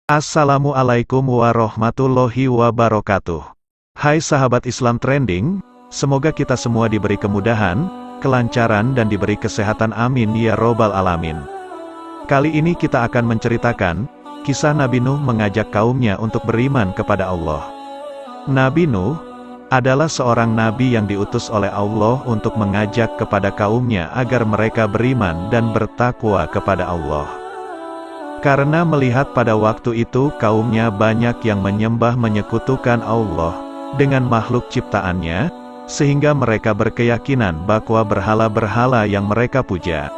Assalamualaikum warahmatullahi wabarakatuh. Hai sahabat Islam Trending, semoga kita semua diberi kemudahan, kelancaran dan diberi kesehatan amin ya robbal alamin. Kali ini kita akan menceritakan kisah Nabi Nuh mengajak kaumnya untuk beriman kepada Allah. Nabi Nuh adalah seorang nabi yang diutus oleh Allah untuk mengajak kepada kaumnya agar mereka beriman dan bertakwa kepada Allah. Karena melihat pada waktu itu kaumnya banyak yang menyekutukan Allah dengan makhluk ciptaannya, sehingga mereka berkeyakinan bahwa berhala-berhala yang mereka puja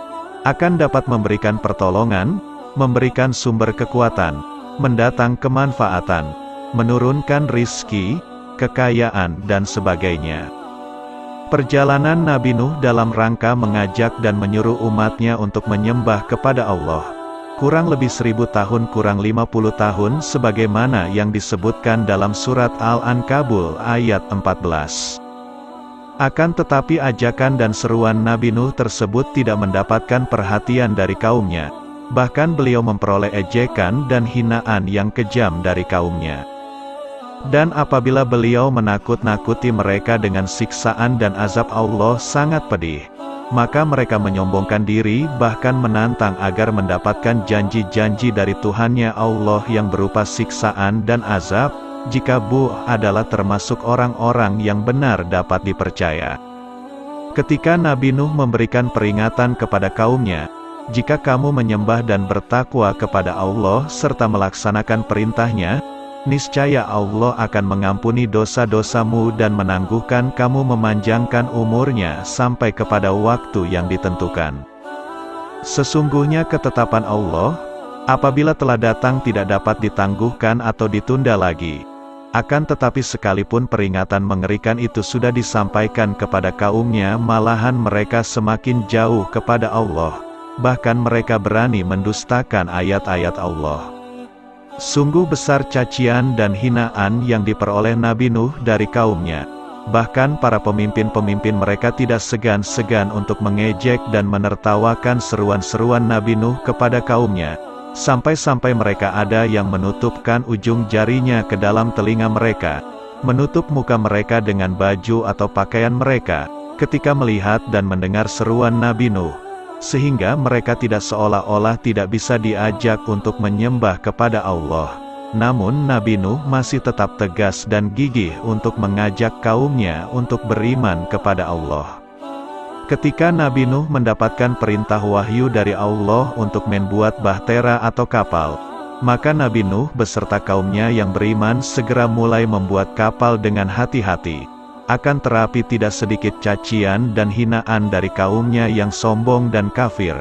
akan dapat memberikan pertolongan, memberikan sumber kekuatan, mendatang kemanfaatan, menurunkan rizki, kekayaan dan sebagainya. Perjalanan Nabi Nuh dalam rangka mengajak dan menyuruh umatnya untuk menyembah kepada Allah kurang lebih 1000 tahun kurang 50 tahun sebagaimana yang disebutkan dalam surat Al-Ankabut ayat 14. Akan tetapi ajakan dan seruan Nabi Nuh tersebut tidak mendapatkan perhatian dari kaumnya, bahkan beliau memperoleh ejekan dan hinaan yang kejam dari kaumnya. Dan apabila beliau menakut-nakuti mereka dengan siksaan dan azab Allah sangat pedih, maka mereka menyombongkan diri bahkan menantang agar mendapatkan janji-janji dari Tuhannya Allah yang berupa siksaan dan azab, jika adalah termasuk orang-orang yang benar dapat dipercaya. Ketika Nabi Nuh memberikan peringatan kepada kaumnya, jika kamu menyembah dan bertakwa kepada Allah serta melaksanakan perintahnya, niscaya Allah akan mengampuni dosa-dosamu dan menangguhkan kamu memanjangkan umurnya sampai kepada waktu yang ditentukan. Sesungguhnya ketetapan Allah, apabila telah datang tidak dapat ditangguhkan atau ditunda lagi. Akan tetapi sekalipun peringatan mengerikan itu sudah disampaikan kepada kaumnya, malahan mereka semakin jauh kepada Allah. Bahkan mereka berani mendustakan ayat-ayat Allah. Sungguh besar cacian dan hinaan yang diperoleh Nabi Nuh dari kaumnya. Bahkan para pemimpin-pemimpin mereka tidak segan-segan untuk mengejek dan menertawakan seruan-seruan Nabi Nuh kepada kaumnya. Sampai-sampai mereka ada yang menutupkan ujung jarinya ke dalam telinga mereka, menutup muka mereka dengan baju atau pakaian mereka, ketika melihat dan mendengar seruan Nabi Nuh. Sehingga mereka tidak seolah-olah tidak bisa diajak untuk menyembah kepada Allah. Namun Nabi Nuh masih tetap tegas dan gigih untuk mengajak kaumnya untuk beriman kepada Allah. Ketika Nabi Nuh mendapatkan perintah wahyu dari Allah untuk membuat bahtera atau kapal, maka Nabi Nuh beserta kaumnya yang beriman segera mulai membuat kapal dengan hati-hati. Akan terapi tidak sedikit cacian dan hinaan dari kaumnya yang sombong dan kafir.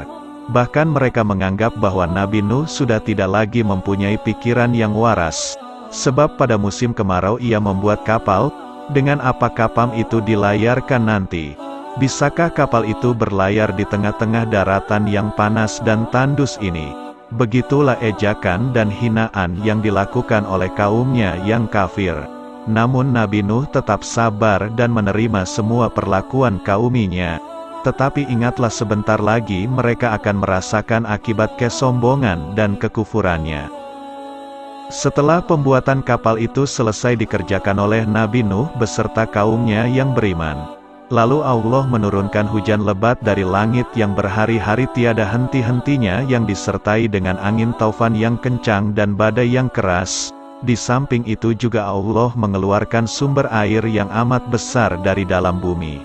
Bahkan mereka menganggap bahwa Nabi Nuh sudah tidak lagi mempunyai pikiran yang waras. Sebab pada musim kemarau ia membuat kapal, dengan apa kapal itu dilayarkan nanti? Bisakah kapal itu berlayar di tengah-tengah daratan yang panas dan tandus ini? Begitulah ejakan dan hinaan yang dilakukan oleh kaumnya yang kafir. Namun Nabi Nuh tetap sabar dan menerima semua perlakuan kauminya. Tetapi ingatlah sebentar lagi mereka akan merasakan akibat kesombongan dan kekufurannya. Setelah pembuatan kapal itu selesai dikerjakan oleh Nabi Nuh beserta kaumnya yang beriman, lalu Allah menurunkan hujan lebat dari langit yang berhari-hari tiada henti-hentinya yang disertai dengan angin taufan yang kencang dan badai yang keras. Di samping itu juga Allah mengeluarkan sumber air yang amat besar dari dalam bumi.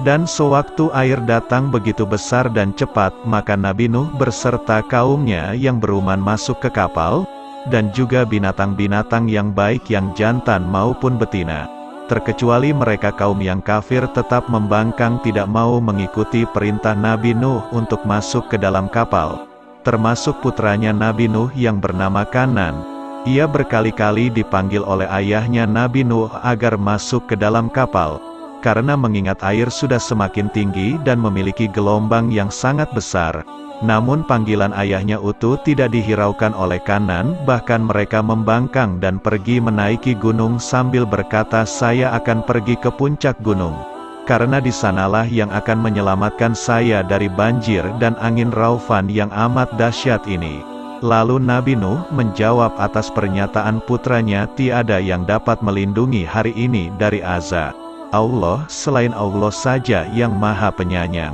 Dan sewaktu air datang begitu besar dan cepat, maka Nabi Nuh berserta kaumnya yang beriman masuk ke kapal, dan juga binatang-binatang yang baik yang jantan maupun betina. Terkecuali mereka kaum yang kafir tetap membangkang tidak mau mengikuti perintah Nabi Nuh untuk masuk ke dalam kapal. Termasuk putranya Nabi Nuh yang bernama Kanan. Ia berkali-kali dipanggil oleh ayahnya Nabi Nuh agar masuk ke dalam kapal, karena mengingat air sudah semakin tinggi dan memiliki gelombang yang sangat besar. Namun panggilan ayahnya itu tidak dihiraukan oleh Kanan, bahkan mereka membangkang dan pergi menaiki gunung sambil berkata, "Saya akan pergi ke puncak gunung, karena di sanalah yang akan menyelamatkan saya dari banjir dan angin raufan yang amat dahsyat ini." Lalu Nabi Nuh menjawab atas pernyataan putranya, tiada yang dapat melindungi hari ini dari azab Allah selain Allah saja yang Maha Penyayang.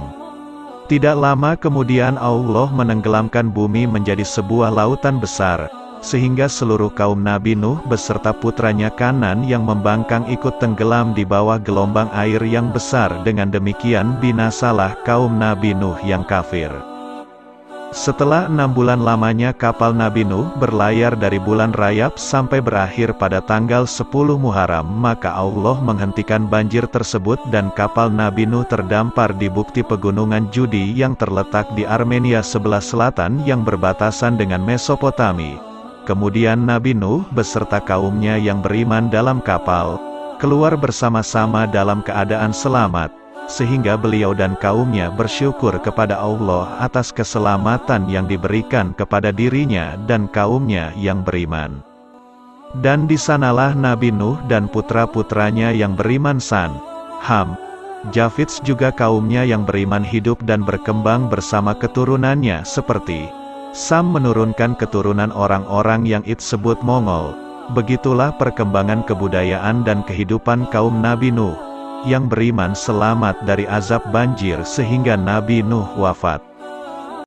Tidak lama kemudian Allah menenggelamkan bumi menjadi sebuah lautan besar, sehingga seluruh kaum Nabi Nuh beserta putranya Kanan yang membangkang ikut tenggelam di bawah gelombang air yang besar. Dengan demikian binasalah kaum Nabi Nuh yang kafir. Setelah 6 bulan lamanya kapal Nabi Nuh berlayar dari bulan Rajab sampai berakhir pada tanggal 10 Muharram, maka Allah menghentikan banjir tersebut dan kapal Nabi Nuh terdampar di bukti pegunungan Judi yang terletak di Armenia sebelah selatan yang berbatasan dengan Mesopotami. Kemudian Nabi Nuh beserta kaumnya yang beriman dalam kapal, keluar bersama-sama dalam keadaan selamat, sehingga beliau dan kaumnya bersyukur kepada Allah atas keselamatan yang diberikan kepada dirinya dan kaumnya yang beriman. Dan di sanalah Nabi Nuh dan putra-putranya yang beriman San, Ham, Jafits juga kaumnya yang beriman hidup dan berkembang bersama keturunannya seperti Sam menurunkan keturunan orang-orang yang disebut Mongol. Begitulah perkembangan kebudayaan dan kehidupan kaum Nabi Nuh yang beriman selamat dari azab banjir sehingga Nabi Nuh wafat.